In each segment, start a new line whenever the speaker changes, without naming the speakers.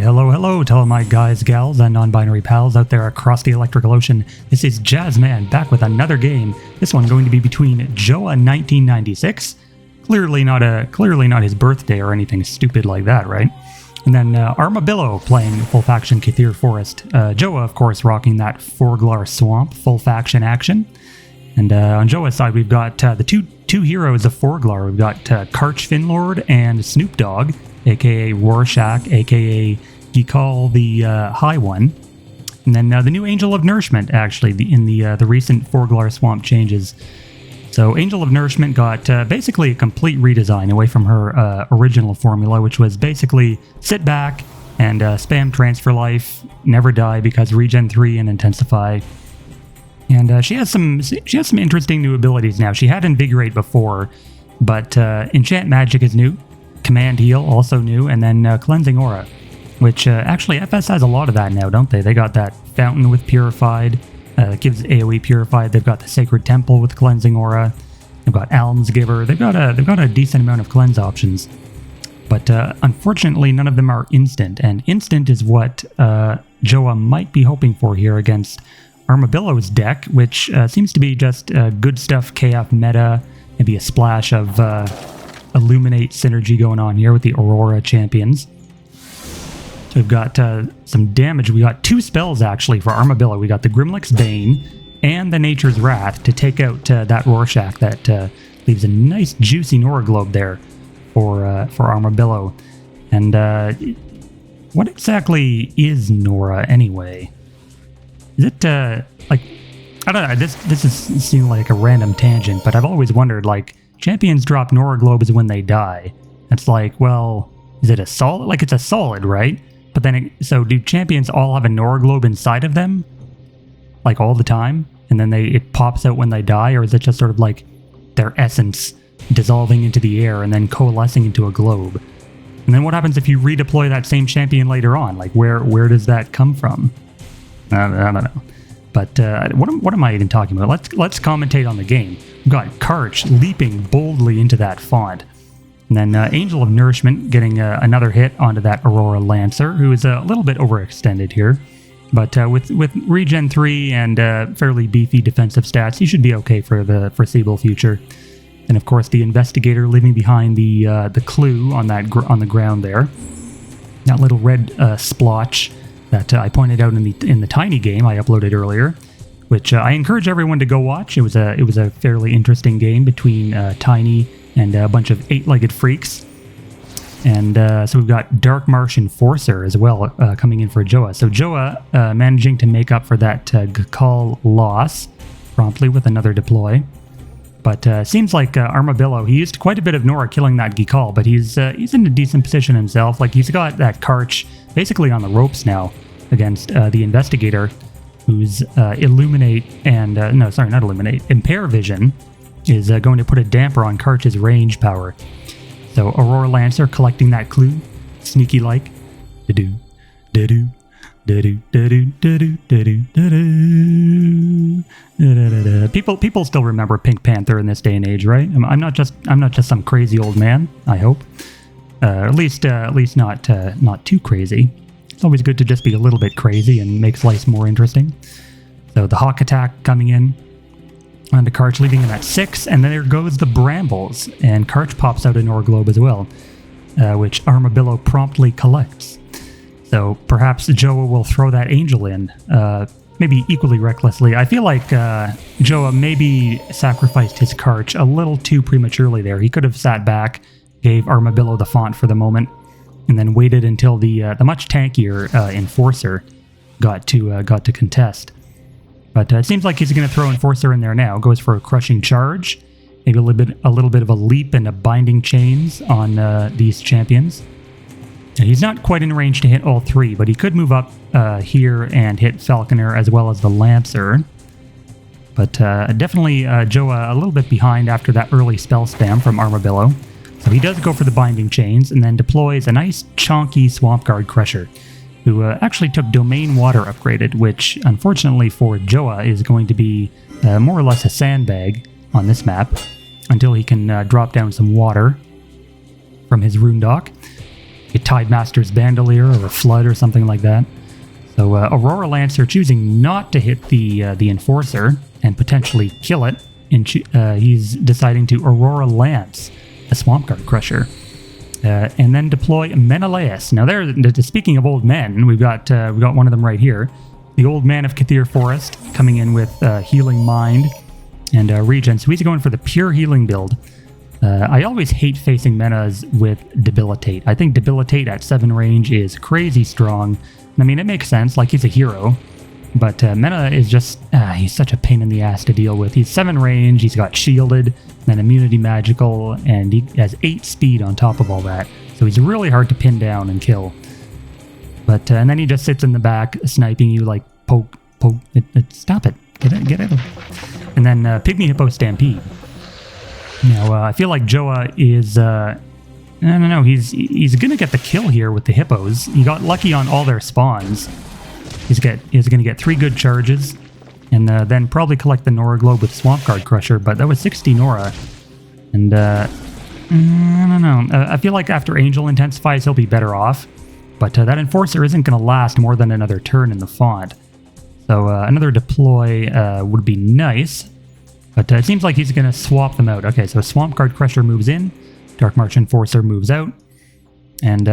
Hello, hello to all my guys, gals, and non-binary pals out there across the electrical ocean. This is Jazzman back with another game. This one going to be between Joa1996, clearly not his birthday or anything stupid like that, right? And then Armabillo playing full faction Kathir Forest. Joa, of course, rocking that Forglar Swamp full faction action. And on Joa's side, we've got the two heroes of Forglar. We've got Karch Finlord and Snoop Dogg, aka Rorschach, aka Geekall the High One. And then the new Angel of Nourishment, actually, in the recent Forglar Swamp changes. So Angel of Nourishment got basically a complete redesign away from her original formula, which was basically sit back and spam Transfer Life, never die because regen 3 and intensify. And she has some interesting new abilities now. She had Invigorate before, but Enchant Magic is new, Command Heal also new, and then Cleansing Aura, which actually FS has a lot of that now, don't they? They got that Fountain with Purified, gives AoE Purified. They've got the Sacred Temple with Cleansing Aura. They've got Almsgiver. They've got a decent amount of cleanse options, but unfortunately none of them are instant. And instant is what Joa might be hoping for here against Armabillo's deck, which seems to be just good stuff KF meta, maybe a splash of Illuminate synergy going on here with the Aurora champions. So we've got some damage. We got two spells actually for Armabillo. We got the Grimlick's Bane and the Nature's Wrath to take out that Rorschach that leaves a nice juicy Nora Globe there for Armabillo. And what exactly is Nora anyway? Is it, like, I don't know, this is seeming like a random tangent, but I've always wondered, like, champions drop Nora Globes when they die. It's like, well, is it a solid? Like, it's a solid, right? But then, so do champions all have a Nora Globe inside of them? Like, all the time? And then it pops out when they die? Or is it just sort of like their essence dissolving into the air and then coalescing into a globe? And then what happens if you redeploy that same champion later on? Like, where does that come from? I don't know. But what am I even talking about? Let's commentate on the game. We've got Karch leaping boldly into that font. And then Angel of Nourishment getting another hit onto that Aurora Lancer, who is a little bit overextended here. But with regen 3 and fairly beefy defensive stats, he should be okay for the foreseeable future. And of course the Investigator leaving behind the clue on the ground there. That little red splotch that I pointed out in the tiny game I uploaded earlier, which I encourage everyone to go watch. It was a fairly interesting game between Tiny and a bunch of eight-legged freaks. And so we've got Dark Marsh Enforcer as well coming in for Joa. So Joa managing to make up for that Geekall loss promptly with another deploy. But seems like Armabillo, he used quite a bit of Nora killing that Geekall, but he's in a decent position himself. Like, he's got that Karch basically on the ropes now against the Investigator, whose Illuminate and... no, sorry, not Illuminate. Impair Vision is going to put a damper on Karch's range power. So Aurora Lancer collecting that clue, sneaky-like. Da-do, da-do, da-do, da-do, da-do, da-do, da-do. People still remember Pink Panther in this day and age, right? I'm not just some crazy old man, I hope. At least not too crazy. It's always good to just be a little bit crazy and makes life more interesting. So the Hawk Attack coming in onto Karch, leaving him at 6, and then there goes the Brambles, and Karch pops out an Nora Globe as well, which Armabillo promptly collects. So perhaps Joa will throw that Angel in, maybe equally recklessly. I feel like Joa maybe sacrificed his Karch a little too prematurely there. He could have sat back, gave Armabillo the font for the moment, and then waited until the much tankier Enforcer got to contest. But it seems like he's going to throw Enforcer in there now. Goes for a Crushing Charge, maybe a little bit of a leap and a Binding Chains on these champions. And he's not quite in range to hit all three, but he could move up here and hit Falconer as well as the Lancer. But definitely Joa a little bit behind after that early spell spam from Armabillo. So he does go for the Binding Chains and then deploys a nice chonky Swamp Guard Crusher, who actually took Domain Water upgraded, which unfortunately for Joa is going to be more or less a sandbag on this map until he can drop down some water from his rune dock. a Tide Master's Bandolier or a Flood or something like that. So Aurora Lancer choosing not to hit the Enforcer and potentially kill it. He's deciding to Aurora Lance the Swamp Guard Crusher. And then deploy Menelaus. Now speaking of old men, we've got one of them right here. The Old Man of Kathir Forest coming in with Healing Mind and Regen. So he's going for the pure healing build. I always hate facing Menas with Debilitate. I think Debilitate at 7 range is crazy strong. I mean, it makes sense, like he's a hero. But Mena is just, he's such a pain in the ass to deal with. He's 7 range, he's got shielded, then immunity magical, and he has 8 speed on top of all that. So he's really hard to pin down and kill. But, and then he just sits in the back, sniping you like, poke, stop it, get it. And then Pygmy Hippo Stampede. Now, I feel like Joa is, I don't know, he's gonna get the kill here with the Hippos. He got lucky on all their spawns. He's going to get 3 good charges, and then probably collect the Nora Globe with Swamp Guard Crusher, but that was 60 Nora. And, I don't know. I feel like after Angel intensifies, he'll be better off, but that Enforcer isn't going to last more than another turn in the font. So another deploy would be nice, but it seems like he's going to swap them out. Okay, so Swamp Guard Crusher moves in, Dark March Enforcer moves out. And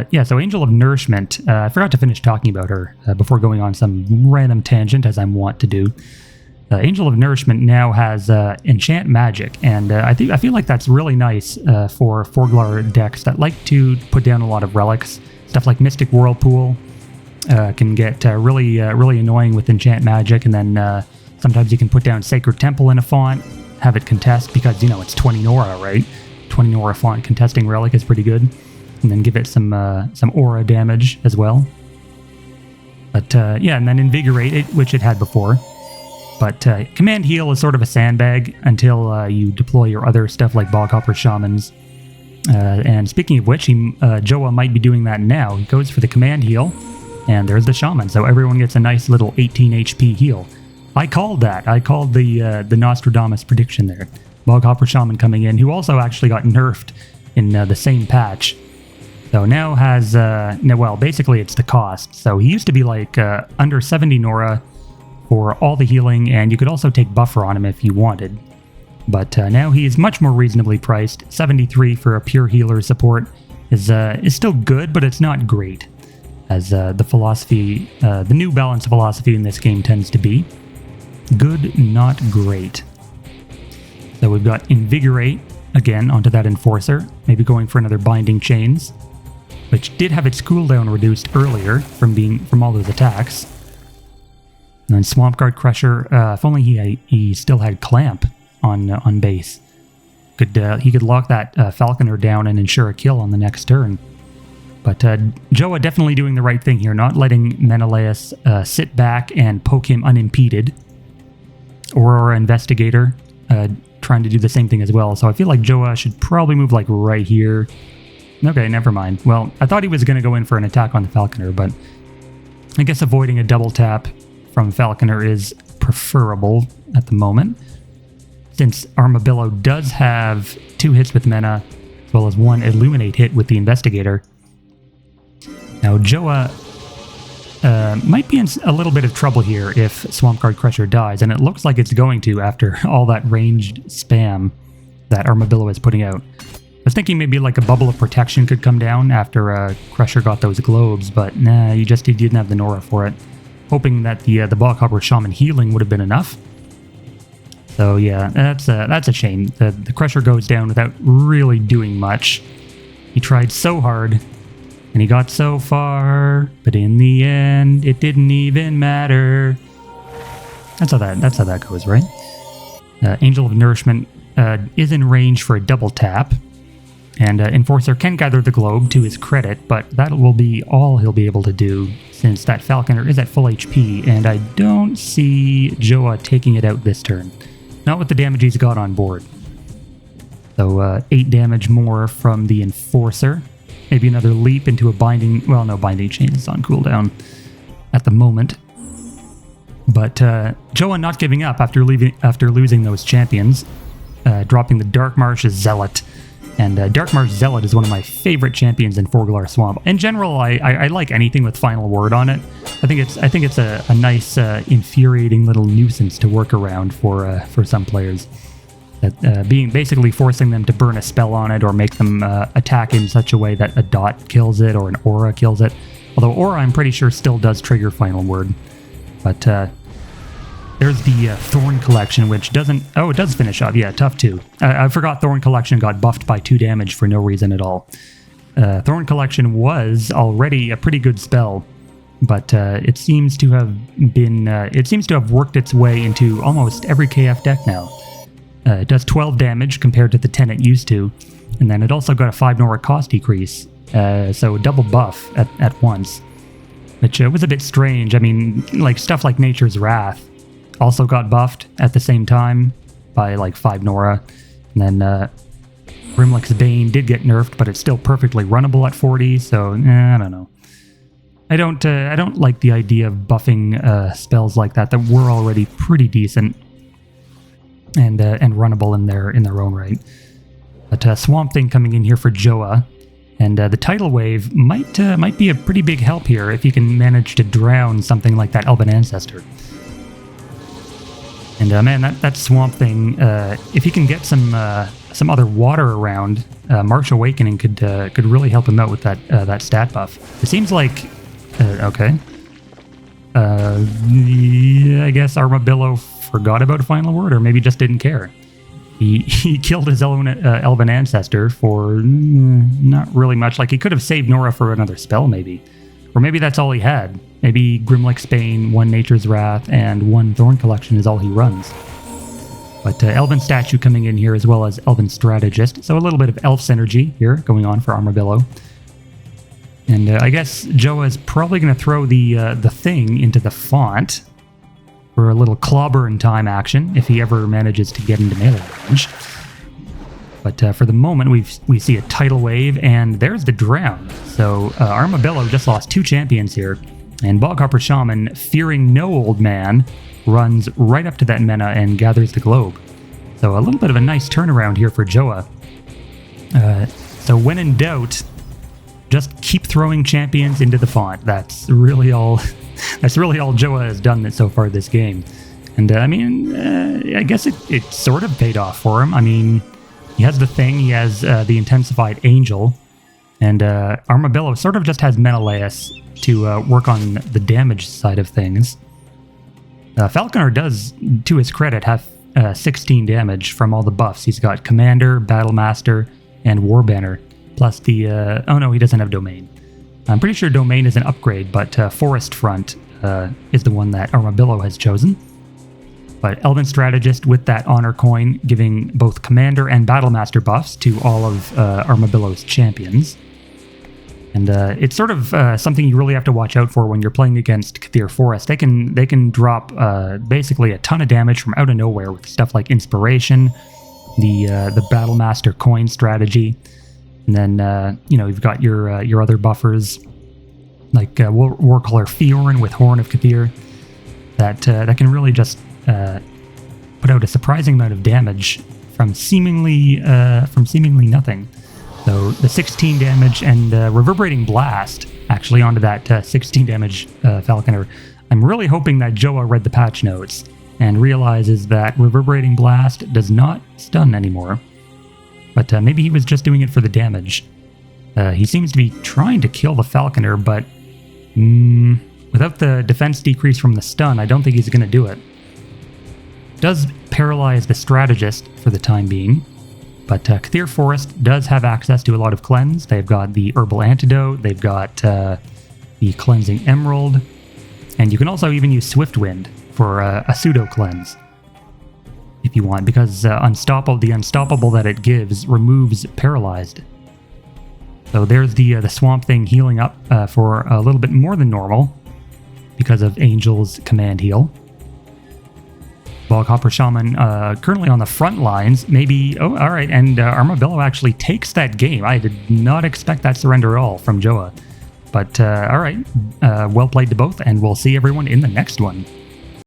yeah, so Angel of Nourishment, I forgot to finish talking about her before going on some random tangent, as I'm wont to do. Angel of Nourishment now has Enchant Magic, and I feel like that's really nice for Forglar decks that like to put down a lot of relics. Stuff like Mystic Whirlpool can get really annoying with Enchant Magic, and then sometimes you can put down Sacred Temple in a font, have it contest, because, you know, it's 20 Nora, right? 20 Nora font contesting relic is pretty good. And then give it some aura damage as well. But yeah, and then Invigorate it, which it had before. But Command Heal is sort of a sandbag until you deploy your other stuff like Boghopper Shamans. And speaking of which, Joa might be doing that now. He goes for the Command Heal, and there's the Shaman. So everyone gets a nice little 18 HP heal. I called that. I called the Nostradamus prediction there. Boghopper Shaman coming in, who also actually got nerfed in the same patch. So now has, well, basically it's the cost. So he used to be like under 70 Nora for all the healing, and you could also take buffer on him if you wanted. But now he is much more reasonably priced. 73 for a pure healer support is still good, but it's not great. As the philosophy, the new balance philosophy in this game tends to be. Good, not great. So we've got Invigorate, again, onto that Enforcer. Maybe going for another Binding Chains, which did have its cooldown reduced earlier from all those attacks. And then Swamp Guard Crusher, if only he still had Clamp on base. He could lock that Falconer down and ensure a kill on the next turn. But Joa definitely doing the right thing here, not letting Menelaus sit back and poke him unimpeded. Aurora Investigator trying to do the same thing as well. So I feel like Joa should probably move like right here. Okay, never mind. Well, I thought he was going to go in for an attack on the Falconer, but I guess avoiding a double tap from Falconer is preferable at the moment, since Armabillo does have 2 hits with Mena, as well as 1 Illuminate hit with the Investigator. Now, Joa might be in a little bit of trouble here if Swamp Guard Crusher dies, and it looks like it's going to after all that ranged spam that Armabillo is putting out. I was thinking maybe like a Bubble of Protection could come down after Crusher got those globes, but nah, he didn't have the Nora for it. Hoping that the Boghopper Shaman healing would have been enough. So yeah, that's a shame. The Crusher goes down without really doing much. He tried so hard, and he got so far, but in the end, it didn't even matter. That's how that goes, right? Angel of Nourishment is in range for a double tap. And Enforcer can gather the globe to his credit, but that will be all he'll be able to do, since that Falconer is at full HP, and I don't see Joa taking it out this turn. Not with the damage he's got on board. So 8 damage more from the Enforcer. Maybe another leap into a Binding... Well, no, Binding Chain is on cooldown at the moment. But Joa not giving up after losing those champions. Dropping the Dark Marsh's Zealot. And Darkmarsh Zealot is one of my favorite champions in Forglar Swamp. In general, I like anything with Final Word on it. I think it's a nice, infuriating little nuisance to work around for some players. That being basically forcing them to burn a spell on it or make them attack in such a way that a dot kills it or an aura kills it. Although aura, I'm pretty sure, still does trigger Final Word. But there's the Thorn Collection, which doesn't... Oh, it does finish off. Yeah, tough 2. I forgot Thorn Collection got buffed by 2 damage for no reason at all. Thorn Collection was already a pretty good spell, but it seems to have been... it seems to have worked its way into almost every KF deck now. It does 12 damage compared to the 10 it used to, and then it also got a 5 Nora cost decrease, so double buff at once, which was a bit strange. I mean, like stuff like Nature's Wrath also got buffed at the same time by like 5 Nora, and then Grimlick's Bane did get nerfed, but it's still perfectly runnable at 40, so I don't know. I don't like the idea of buffing spells like that were already pretty decent and runnable in their own right. But Swamp Thing coming in here for Joa, and the Tidal Wave might be a pretty big help here if you can manage to drown something like that Elven Ancestor. And man, that Swamp Thing, if he can get some other water around, Marsh Awakening could really help him out with that stat buff. It seems like okay. Yeah, I guess Armabillo forgot about Final Word, or maybe just didn't care. He killed his Elven Ancestor for not really much. Like, he could have saved Nora for another spell, maybe. Or maybe that's all he had. Maybe Grimlick's Bane, 1 Nature's Wrath, and 1 Thorn Collection is all he runs. But Elven Statue coming in here, as well as Elven Strategist. So a little bit of elf synergy here going on for Armabillo. And I guess Joa is probably going to throw the thing into the font for a little clobber in time action, if he ever manages to get into melee range. But for the moment, we see a Tidal Wave, and there's the Drown. So Armabillo just lost 2 champions here, and Boghopper Shaman, fearing no old man, runs right up to that Mena and gathers the Globe. So a little bit of a nice turnaround here for Joa. So when in doubt, just keep throwing champions into the font. That's really all Joa has done so far this game. And I mean, I guess it sort of paid off for him. I mean, he has the thing, he has the intensified Angel, and Armabillo sort of just has Menelaus to work on the damage side of things. Falconer does, to his credit, have 16 damage from all the buffs. He's got Commander, Battlemaster, and Warbanner, plus the... oh no, he doesn't have Domain. I'm pretty sure Domain is an upgrade, but Forest Front is the one that Armabillo has chosen. But Elven Strategist with that Honor Coin, giving both Commander and Battlemaster buffs to all of Armabillo's champions. And it's sort of something you really have to watch out for when you're playing against Cthir Forest. They can drop basically a ton of damage from out of nowhere with stuff like Inspiration, the Battlemaster Coin strategy. And then, you've got your other buffers, like Warcaller Fiorin with Horn of Cthir, that can really just put out a surprising amount of damage from seemingly nothing. So the 16 damage and Reverberating Blast, actually onto that 16 damage Falconer. I'm really hoping that Joa read the patch notes and realizes that Reverberating Blast does not stun anymore. But maybe he was just doing it for the damage. He seems to be trying to kill the Falconer, but without the defense decrease from the stun, I don't think he's going to do it. Does paralyze the Strategist for the time being, but Cthir Forest does have access to a lot of cleanse. They've got the Herbal Antidote, they've got the Cleansing Emerald, and you can also even use Swift Wind for a pseudo cleanse if you want, because the Unstoppable that it gives removes Paralyzed. So there's the Swamp Thing healing up for a little bit more than normal because of Angel's Command Heal. Boghopper Shaman currently on the front lines. Maybe... Oh, alright, and Armabillo actually takes that game. I did not expect that surrender at all from Joa. But, alright, well played to both, and we'll see everyone in the next one.